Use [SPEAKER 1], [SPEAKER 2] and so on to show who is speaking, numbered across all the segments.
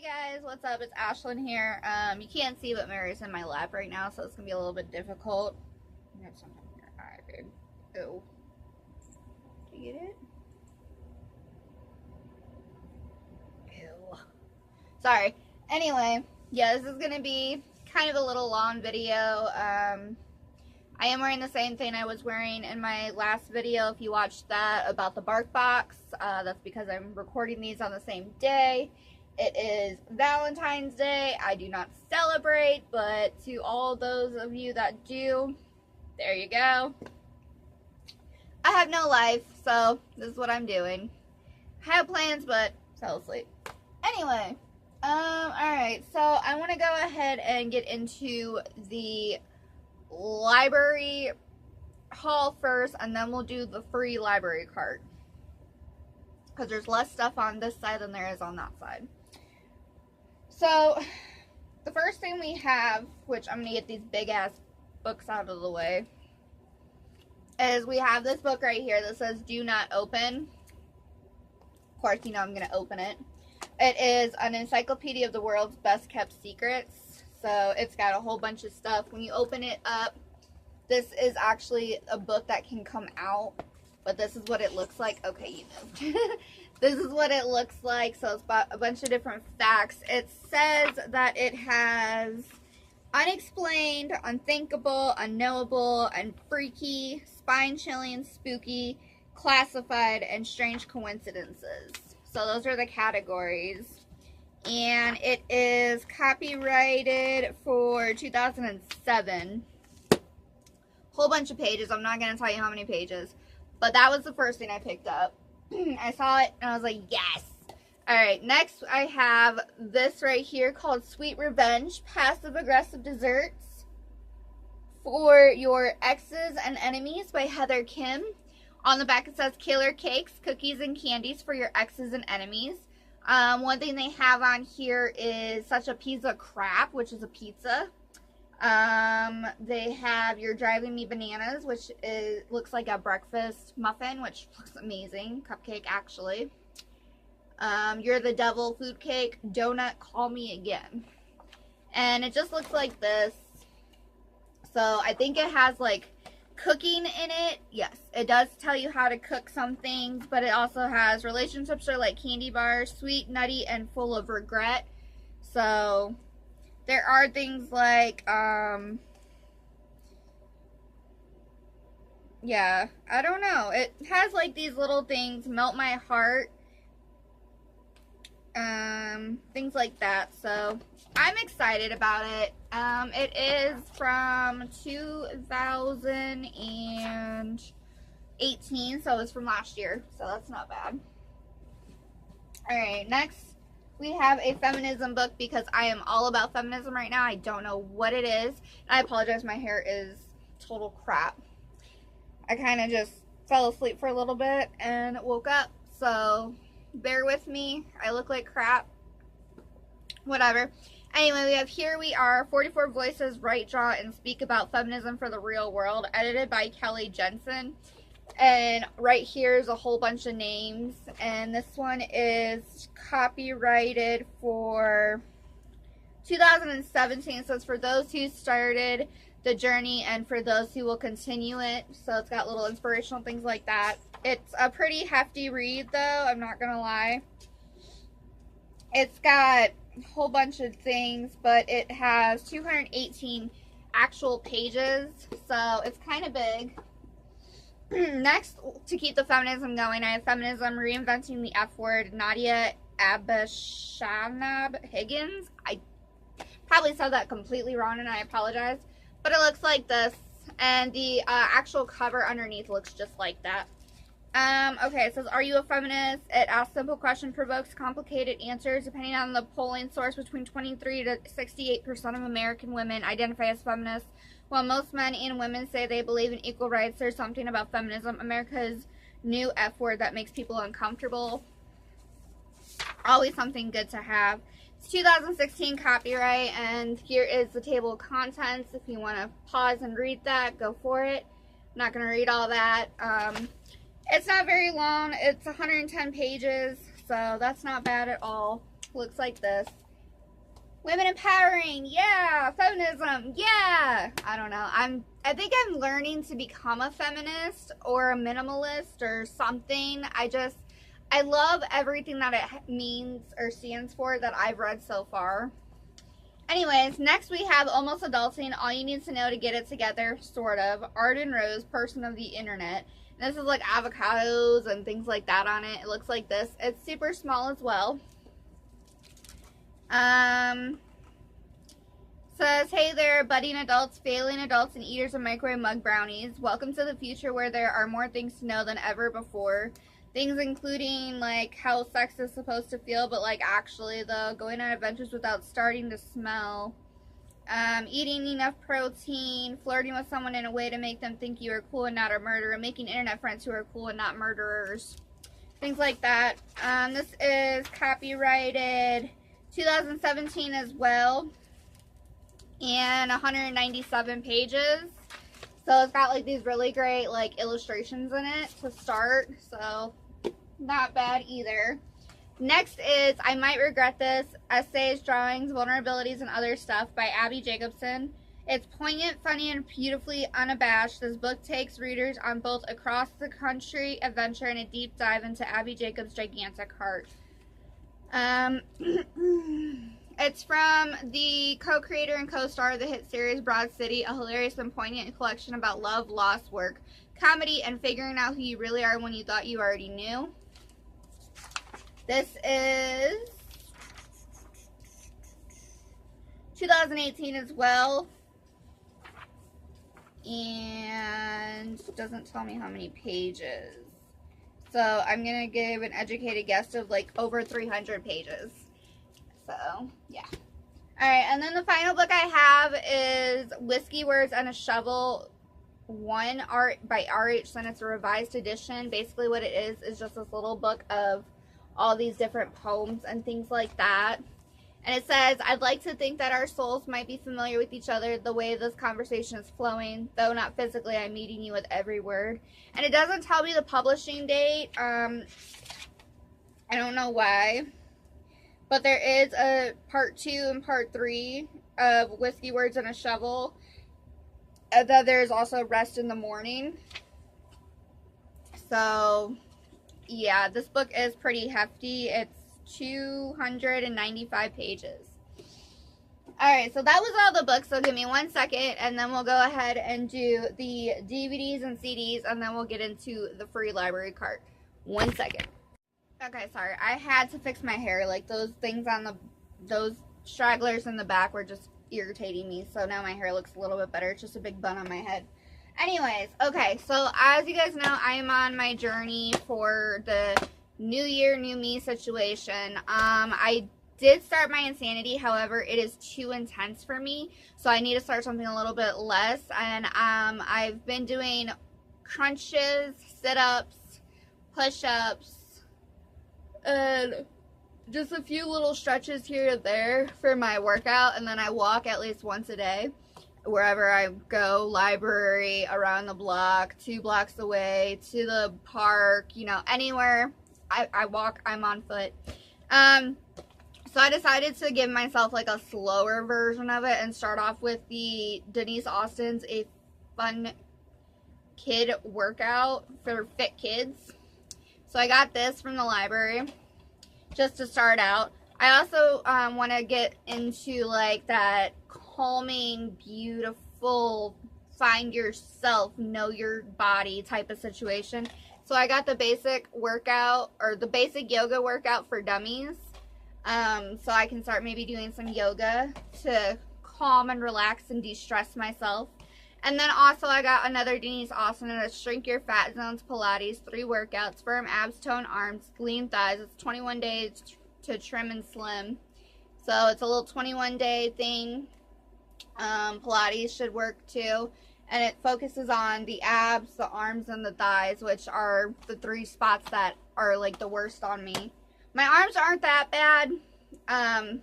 [SPEAKER 1] Hey guys, what's up? It's Ashlyn here. You can't see, but Mary's in my lap right now, so it's gonna be a little bit difficult. You have something in your eye, babe. Ew. Do you get it? Ew. Sorry. Anyway, yeah, this is gonna be kind of a little long video. I am wearing the same thing I was wearing in my last video. If you watched that about the bark box, that's because I'm recording these on the same day. It is Valentine's Day. I do not celebrate, but to all those of you that do, there you go. I have no life, so this is what I'm doing. I have plans, but fell asleep. Anyway, alright, so I want to go ahead and get into the library haul first, and then we'll do the free library cart. Because there's less stuff on this side than there is on that side. So, the first thing we have, which I'm going to get these big ass books out of the way, is we have this book right here that says Do Not Open. Of course, you know I'm going to open it. It is an encyclopedia of the world's best kept secrets. So, it's got a whole bunch of stuff. When you open it up, this is actually a book that can come out. But this is what it looks like. Okay, you know. This is what it looks like. So it's got a bunch of different facts. It says that it has unexplained, unthinkable, unknowable, and freaky, spine-chilling, spooky, classified, and strange coincidences. So those are the categories. And it is copyrighted for 2007. Whole bunch of pages. I'm not going to tell you how many pages. But that was the first thing I picked up. I saw it and I was like, yes. Alright, next I have this right here called Sweet Revenge, Passive Aggressive Desserts for Your Exes and Enemies by Heather Kim. On the back it says Killer Cakes, Cookies, and Candies for Your Exes and Enemies. One thing they have on here is Such a Pizza Crap, which is a pizza. They have You're Driving Me Bananas, which looks like a breakfast muffin, which looks amazing. Cupcake, actually. You're the Devil Food Cake, Donut, Call Me Again. And it just looks like this. So, I think it has, like, cooking in it. Yes, it does tell you how to cook some things, but it also has relationships are like candy bars, sweet, nutty, and full of regret. So, there are things like, yeah, I don't know. It has like these little things, Melt My Heart, things like that. So, I'm excited about it. It is from 2018, so it's from last year. So, that's not bad. Alright, next. We have a feminism book because I am all about feminism right now. I don't know what it is. I apologize, my hair is total crap. I kind of just fell asleep for a little bit and woke up. So, bear with me. I look like crap. Whatever. Anyway, we have Here We Are, 44 Voices, Write, Draw, and Speak About Feminism for the Real World, edited by Kelly Jensen. And right here is a whole bunch of names. And this one is copyrighted for 2017. So it's for those who started the journey and for those who will continue it. So it's got little inspirational things like that. It's a pretty hefty read, though. I'm not going to lie. It's got a whole bunch of things, but it has 218 actual pages. So it's kind of big. Next, to keep the feminism going, I have Feminism, Reinventing the F Word, Nadia Abishanab Higgins. I probably said that completely wrong and I apologize. But it looks like this. And the actual cover underneath looks just like that. Okay, it says, Are you a feminist? It asks simple question, provokes complicated answers. Depending on the polling source, between 23 to 68% of American women identify as feminists. While most men and women say they believe in equal rights, there's something about feminism, America's new F word, that makes people uncomfortable. Always something good to have. It's 2016 copyright, and here is the table of contents. If you want to pause and read that, go for it. I'm not going to read all that. It's not very long. It's 110 pages, so that's not bad at all. Looks like this. Women empowering, yeah. Feminism, yeah. I don't know. I think I'm learning to become a feminist or a minimalist or something. I love everything that it means or stands for that I've read so far. Anyways, next we have Almost Adulting, All You Need to Know to Get It Together, sort of. Arden Rose, Person of the Internet. And this is like avocados and things like that on it. It looks like this. It's super small as well. Says, hey there, budding adults, failing adults, and eaters of microwave mug brownies. Welcome to the future where there are more things to know than ever before. Things including, like, how sex is supposed to feel, but, like, actually, though. Going on adventures without starting to smell. Eating enough protein. Flirting with someone in a way to make them think you are cool and not a murderer. Making internet friends who are cool and not murderers. Things like that. This is copyrighted 2017 as well. And 197 pages. So it's got like these really great like illustrations in it to start. So not bad either. Next is I Might Regret This, Essays, Drawings, Vulnerabilities, and Other Stuff by Abbie Jacobson. It's poignant, funny, and beautifully unabashed. This book takes readers on both across the country adventure and a deep dive into Abbie Jacobs' gigantic heart. It's from the co-creator and co-star of the hit series Broad City, a hilarious and poignant collection about love, loss, work, comedy, and figuring out who you really are when you thought you already knew. This is 2018 as well. And it doesn't tell me how many pages. So I'm going to give an educated guess of like over 300 pages. So, yeah. Alright, and then the final book I have is Whiskey, Words, and a Shovel 1 by R.H. Sen. It's a revised edition. Basically what it is just this little book of all these different poems and things like that. And it says, I'd like to think that our souls might be familiar with each other the way this conversation is flowing, though not physically. I'm meeting you with every word. And it doesn't tell me the publishing date. I don't know why. But there is a part 2 and part 3 of Whiskey, Words, and a Shovel. And then there's also Rest in the Morning. So, yeah, this book is pretty hefty. It's 295 pages. Alright, so that was all the books. So give me 1 second, and then we'll go ahead and do the DVDs and CDs, and then we'll get into the free library cart. 1 second. Okay, sorry. I had to fix my hair. Like, those things on those stragglers in the back were just irritating me. So now my hair looks a little bit better. It's just a big bun on my head. Anyways, okay. So as you guys know, I am on my journey for the New Year, New Me situation. I did start my insanity. However, it is too intense for me. So I need to start something a little bit less. And I've been doing crunches, sit-ups, push-ups, and just a few little stretches here and there for my workout, and then I walk at least once a day wherever I go, library, around the block, 2 blocks away, to the park, you know, anywhere I walk, I'm on foot. So I decided to give myself like a slower version of it and start off with the Denise Austin's A Fun Kid Workout for Fit Kids. So I got this from the library just to start out. I also want to get into like that calming, beautiful, find yourself, know your body type of situation. So I got the basic workout, or the basic yoga workout for dummies. So I can start maybe doing some yoga to calm and relax and de-stress myself. And then also I got another Denise Austin, and it's Shrink Your Fat Zones Pilates, 3 workouts, firm abs, tone arms, lean thighs. It's 21 days to trim and slim. So it's a little 21-day thing. Pilates should work too. And it focuses on the abs, the arms, and the thighs, which are the 3 spots that are like the worst on me. My arms aren't that bad. I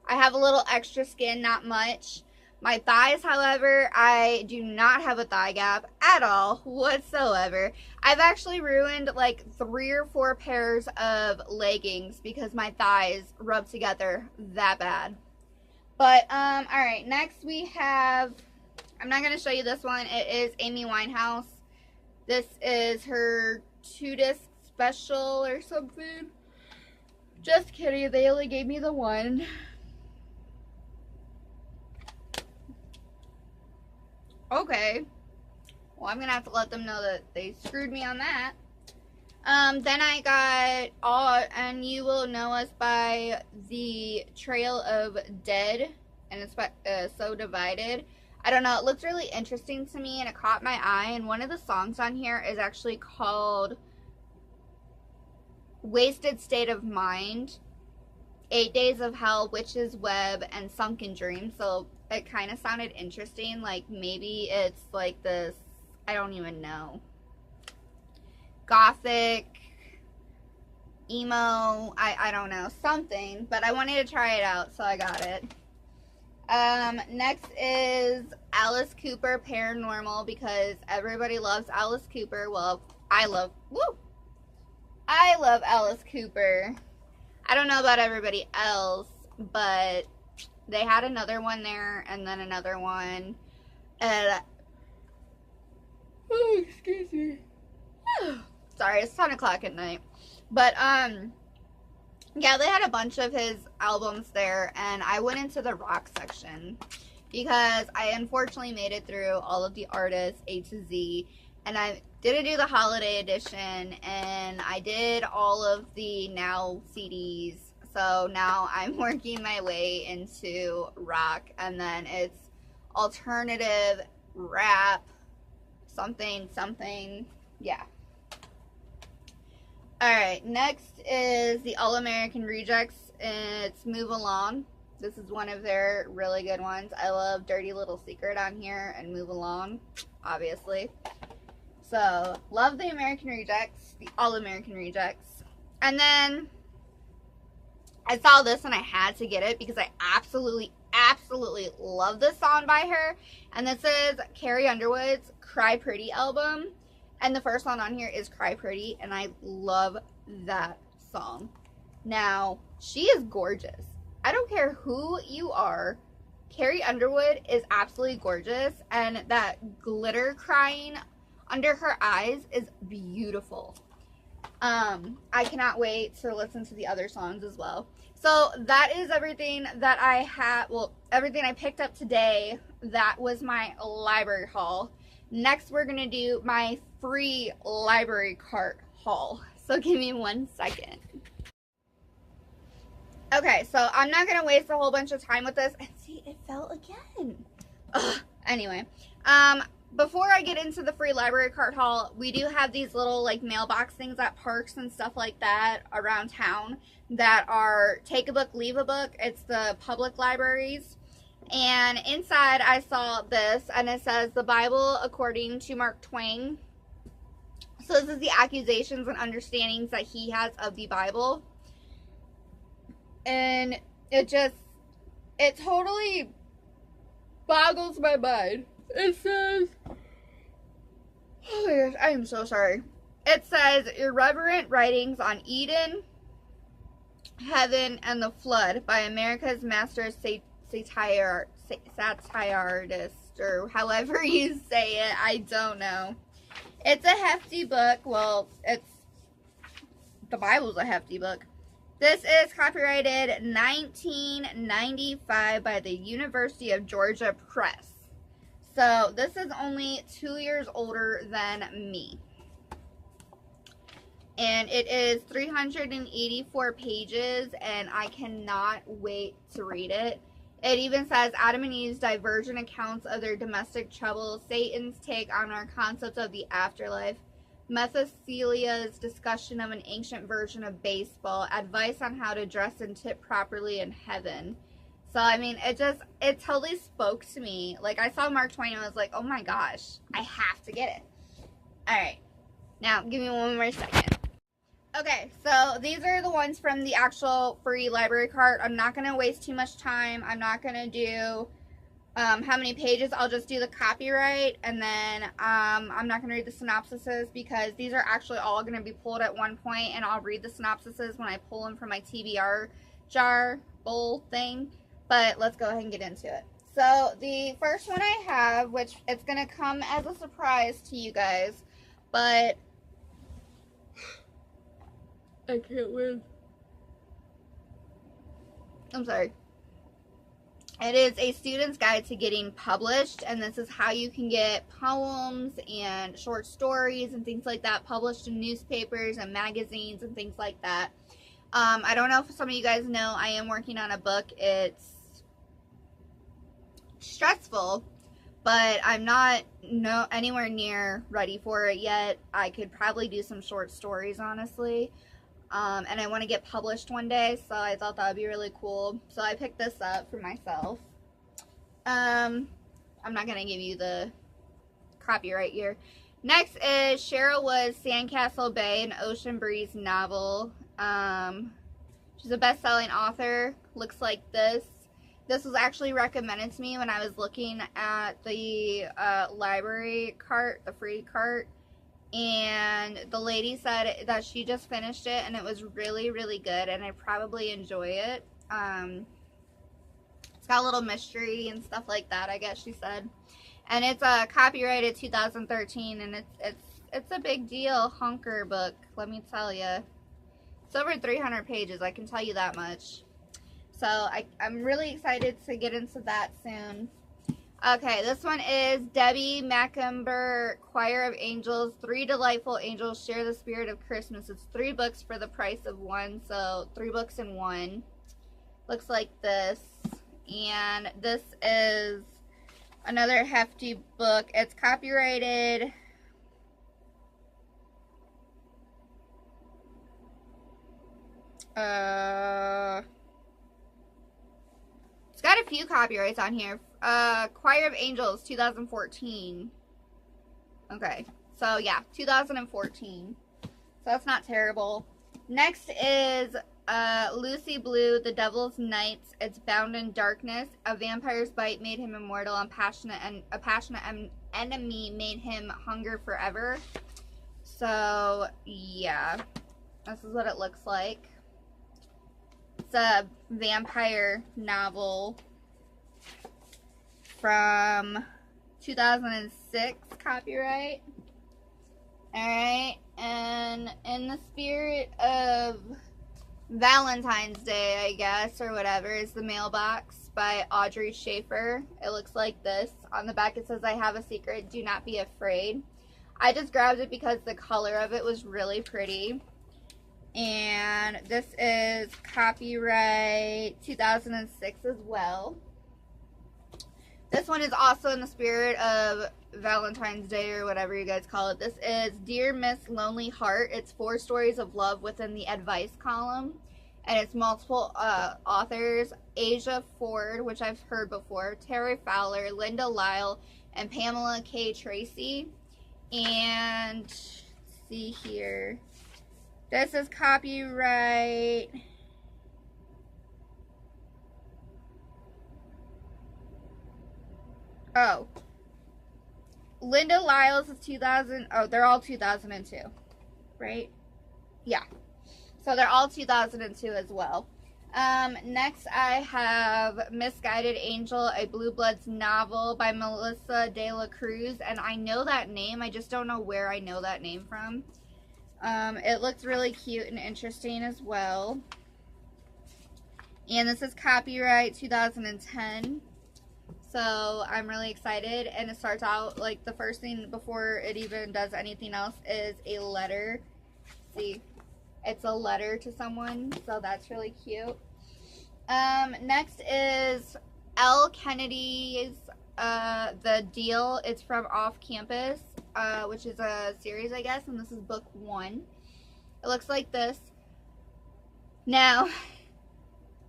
[SPEAKER 1] have a little extra skin, not much. My thighs, however, I do not have a thigh gap at all whatsoever. I've actually ruined like 3 or 4 pairs of leggings because my thighs rub together that bad. But, alright, next we have, I'm not going to show you this one. It is Amy Winehouse. This is her 2-disc special or something. Just kidding, they only gave me the one. Okay. Well, I'm going to have to let them know that they screwed me on that. Then I got All And You Will Know Us by the Trail of Dead, and it's So Divided. I don't know, it looked really interesting to me and it caught my eye, and one of the songs on here is actually called Wasted State of Mind, 8 Days of Hell, Witch's Web, and Sunken Dream. So it kind of sounded interesting, like maybe it's like this, I don't even know, gothic, emo, I don't know, something, but I wanted to try it out, so I got it. Next is Alice Cooper Paranormal, because everybody loves Alice Cooper. Well, I love Alice Cooper. I don't know about everybody else, but they had another one there, and then another one, and, oh, excuse me. Sorry, it's 10 o'clock at night. But, yeah, they had a bunch of his albums there, and I went into the rock section because I unfortunately made it through all of the artists A to Z, and I didn't do the holiday edition, and I did all of the Now CDs, so now I'm working my way into rock, and then it's alternative, rap, something, yeah. Alright, next is the All American Rejects. It's Move Along. This is one of their really good ones. I love Dirty Little Secret on here and Move Along, obviously. So, love the American Rejects, the All American Rejects. And then, I saw this and I had to get it because I absolutely love this song by her. And this is Carrie Underwood's Cry Pretty album. And the first song on here is Cry Pretty, and I love that song. Now, she is gorgeous. I don't care who you are. Carrie Underwood is absolutely gorgeous, and that glitter crying under her eyes is beautiful. I cannot wait to listen to the other songs as well. So that is everything that I have, well, everything I picked up today. That was my library haul. Next, we're going to do my free library cart haul. So give me 1 second. Okay, so I'm not going to waste a whole bunch of time with this. And see, it fell again. Ugh. Anyway, before I get into the free library cart haul, we do have these little like mailbox things at parks and stuff like that around town that are take a book, leave a book. It's the public libraries. And inside I saw this, and it says the Bible according to Mark Twain. So this is the accusations and understandings that he has of the Bible. And it totally boggles my mind. It says, oh my gosh, I am so sorry. It says irreverent writings on Eden, heaven, and the flood by America's master satirist, or however you say it, I don't know. It's a hefty book. Well, the Bible's a hefty book. This is copyrighted 1995 by the University of Georgia Press. So this is only 2 years older than me. And it is 384 pages, and I cannot wait to read it. It even says Adam and Eve's divergent accounts of their domestic troubles, Satan's take on our concept of the afterlife, Methacelia's discussion of an ancient version of baseball, advice on how to dress and tip properly in heaven. So, I mean, it totally spoke to me. Like, I saw Mark Twain and I was like, oh my gosh, I have to get it. Alright, now give me 1 more second. Okay, so these are the ones from the actual free library cart. I'm not going to waste too much time. I'm not going to do how many pages. I'll just do the copyright, and then I'm not going to read the synopsises because these are actually all going to be pulled at one point, and I'll read the synopsises when I pull them from my TBR jar bowl thing. But let's go ahead and get into it. So the first one I have, which it's going to come as a surprise to you guys, but I can't win. I'm sorry. It is a student's guide to getting published, and this is how you can get poems and short stories and things like that published in newspapers and magazines and things like that. I don't know if some of you guys know, I am working on a book. It's stressful, but I'm not anywhere near ready for it yet. I could probably do some short stories, honestly. And I want to get published one day, so I thought that would be really cool. So I picked this up for myself. I'm not going to give you the copyright here. Next is Cheryl Wood's Sandcastle Bay, an Ocean Breeze novel. She's a best-selling author. Looks like this. This was actually recommended to me when I was looking at the library cart, the free cart. And the lady said that she just finished it and it was really, really good, and I'd probably enjoy it. It's got a little mystery and stuff like that, I guess she said. And it's copyrighted 2013, and it's a big deal hunker book, let me tell you. It's over 300 pages, I can tell you that much. So I'm really excited to get into that soon. Okay, this one is Debbie Macumber, Choir of Angels. 3 delightful angels share the spirit of Christmas. It's 3 books for the price of 1, so 3 books in 1. Looks like this. And this is another hefty book. It's copyrighted. It's got a few copyrights on here. Choir of Angels, 2014. Okay, so yeah, 2014. So that's not terrible. Next is Lucy Blue, The Devil's Nights. It's bound in darkness. A vampire's bite made him immortal, and a passionate enemy made him hunger forever. So yeah, this is what it looks like. It's a vampire novel from 2006 copyright. Alright, and in the spirit of Valentine's Day, I guess, or whatever, is The Mailbox by Audrey Schaefer. It looks like this. On the back it says, I have a secret, do not be afraid. I just grabbed it because the color of it was really pretty. And this is copyright 2006 as well. This one is also in the spirit of Valentine's Day or whatever you guys call it. This is Dear Miss Lonely Heart. It's 4 stories of love within the advice column. And it's multiple authors. Asia Ford, which I've heard before. Terry Fowler, Linda Lyle, and Pamela K. Tracy. And let's see here. This is copyright. Oh. Linda Lyle's is 2000. Oh, they're all 2002. Right? Yeah. So they're all 2002 as well. Next I have Misguided Angel, a Blue Bloods novel by Melissa De La Cruz. And I know that name. I just don't know where I know that name from. It looks really cute and interesting as well. And this is copyright 2010. So I'm really excited. And it starts out like the first thing before it even does anything else is a letter. See, it's a letter to someone. So that's really cute. Next is Elle Kennedy's The Deal. It's from Off Campus. Which is a series, I guess, and this is book 1. It looks like this. Now,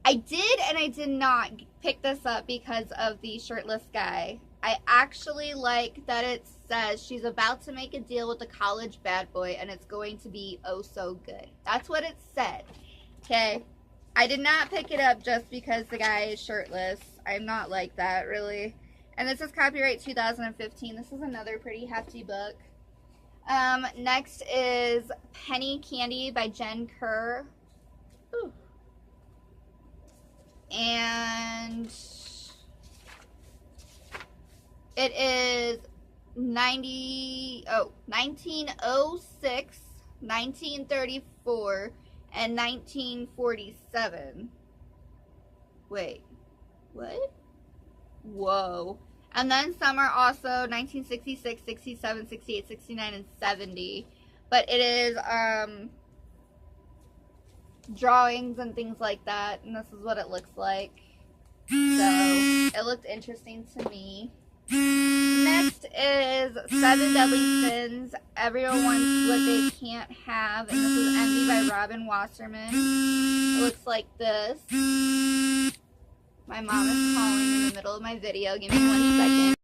[SPEAKER 1] I did and I did not pick this up because of the shirtless guy. I actually like that it says she's about to make a deal with the college bad boy and it's going to be oh so good. That's what it said. Okay? I did not pick it up just because the guy is shirtless. I'm not like that, really. And this is copyright 2015. This is another pretty hefty book. Next is Penny Candy by Jenn Kerr. Ooh. And It is 1906, 1934, and 1947. Wait, what? Whoa. And then some are also 1966, 67, 68, 69, and 70. But it is drawings and things like that. And this is what it looks like. So it looked interesting to me. Next is 7 Deadly Sins. Everyone wants what they can't have. And this is Envy by Robin Wasserman. It looks like this. My mom is calling in the middle of my video. Give me 1 second.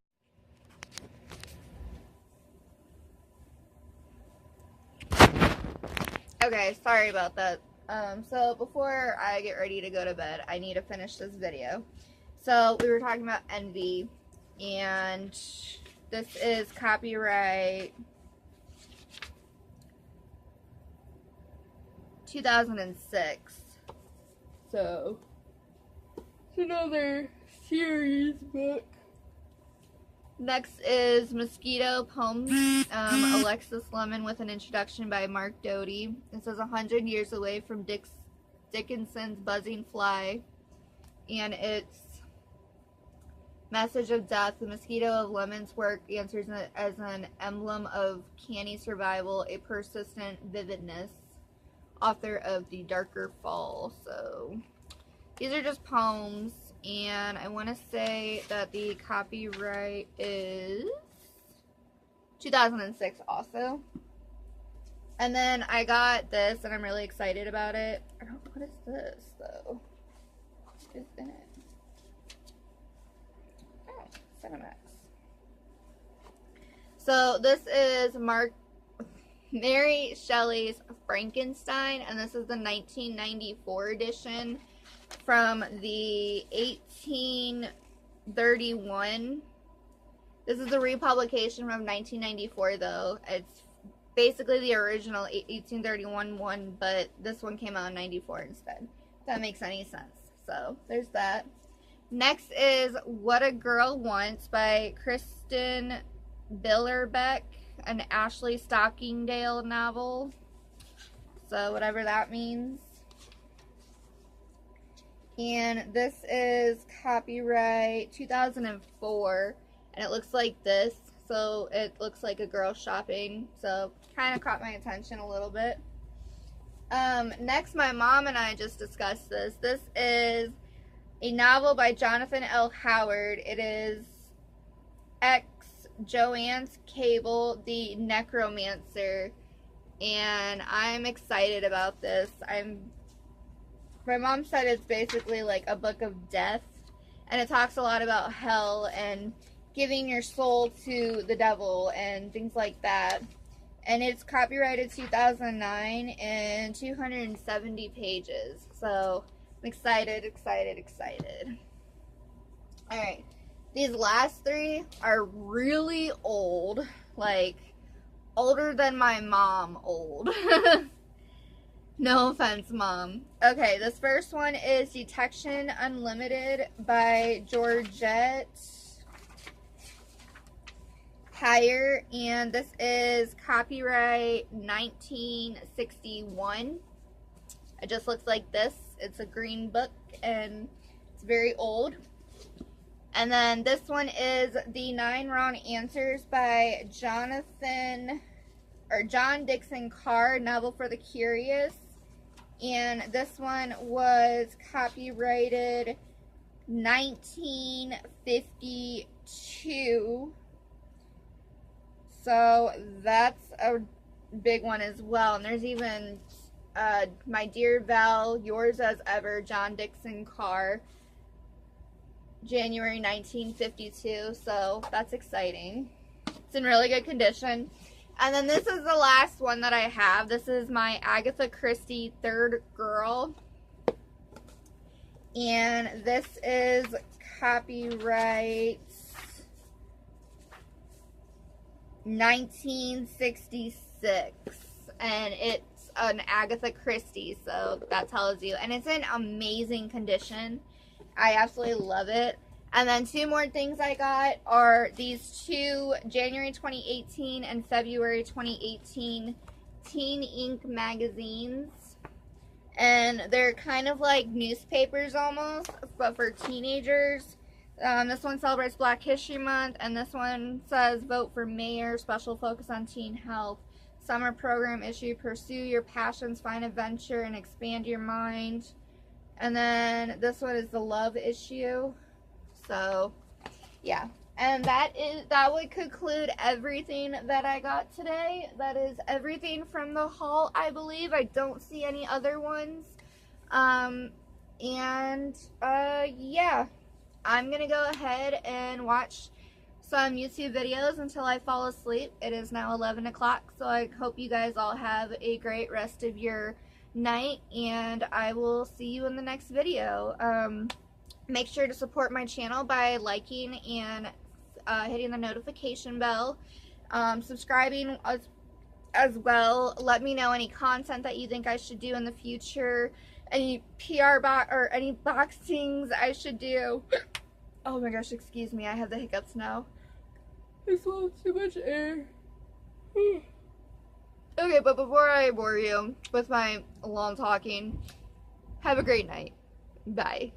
[SPEAKER 1] Okay, sorry about that. So before I get ready to go to bed, I need to finish this video. So we were talking about envy, and this is copyright 2006. So it's another series book. Next is Mosquito Poems, Alexis Lemon with an introduction by Mark Doty. It says 100 years away from Dickinson's buzzing fly, and it's message of death. The mosquito of Lemon's work answers as an emblem of canny survival, a persistent vividness. Author of The Darker Fall. So these are just poems. And I want to say that the copyright is 2006 also. And then I got this, and I'm really excited about it. I don't know, what is this, though? What is in it? Oh, Cinemax. So this is Mary Shelley's Frankenstein, and this is the 1994 edition. From the 1831. This is a republication from 1994, though. It's basically the original 1831 one, but this one came out in 94 instead. If that makes any sense. So, there's that. Next is What a Girl Wants by Kristen Billerbeck, an Ashley Stockingdale novel. So, whatever that means. And this is copyright 2004, and it looks like this. So it looks like a girl shopping, so kind of caught my attention a little bit. Next, my mom and I just discussed this. This is a novel by Jonathan L. Howard. It is X Joanne's Cable, the Necromancer, and I'm excited about this. My mom said it's basically like a book of death, and it talks a lot about hell and giving your soul to the devil and things like that. And it's copyrighted 2009 and 270 pages. So I'm excited. Alright, these last three are really old, like older than my mom old. No offense, Mom. Okay, this first one is Detection Unlimited by Georgette Heyer, and this is copyright 1961. It just looks like this. It's a green book, and it's very old. And then this one is The 9 Wrong Answers by John Dickson Carr, novel for the curious. And this one was copyrighted 1952. So that's a big one as well. And there's even My Dear Val, Yours as Ever, John Dickson Carr, January 1952. So that's exciting. It's in really good condition. And then this is the last one that I have. This is my Agatha Christie Third Girl. And this is copyright 1966. And it's an Agatha Christie, so that tells you. And it's in amazing condition. I absolutely love it. And then 2 more things I got are these 2 January 2018 and February 2018 Teen Ink magazines. And they're kind of like newspapers almost, but for teenagers. This one celebrates Black History Month, and this one says vote for mayor, special focus on teen health, summer program issue, pursue your passions, find adventure, and expand your mind. And then this one is the love issue. So, yeah. And that would conclude everything that I got today. That is everything from the haul, I believe. I don't see any other ones. Yeah. I'm going to go ahead and watch some YouTube videos until I fall asleep. It is now 11 o'clock, so I hope you guys all have a great rest of your night, and I will see you in the next video. Make sure to support my channel by liking and hitting the notification bell, subscribing as well. Let me know any content that you think I should do in the future, any PR or any boxings I should do. Oh my gosh, excuse me, I have the hiccups now. I swallowed too much air. Okay, but before I bore you with my long talking, have a great night. Bye.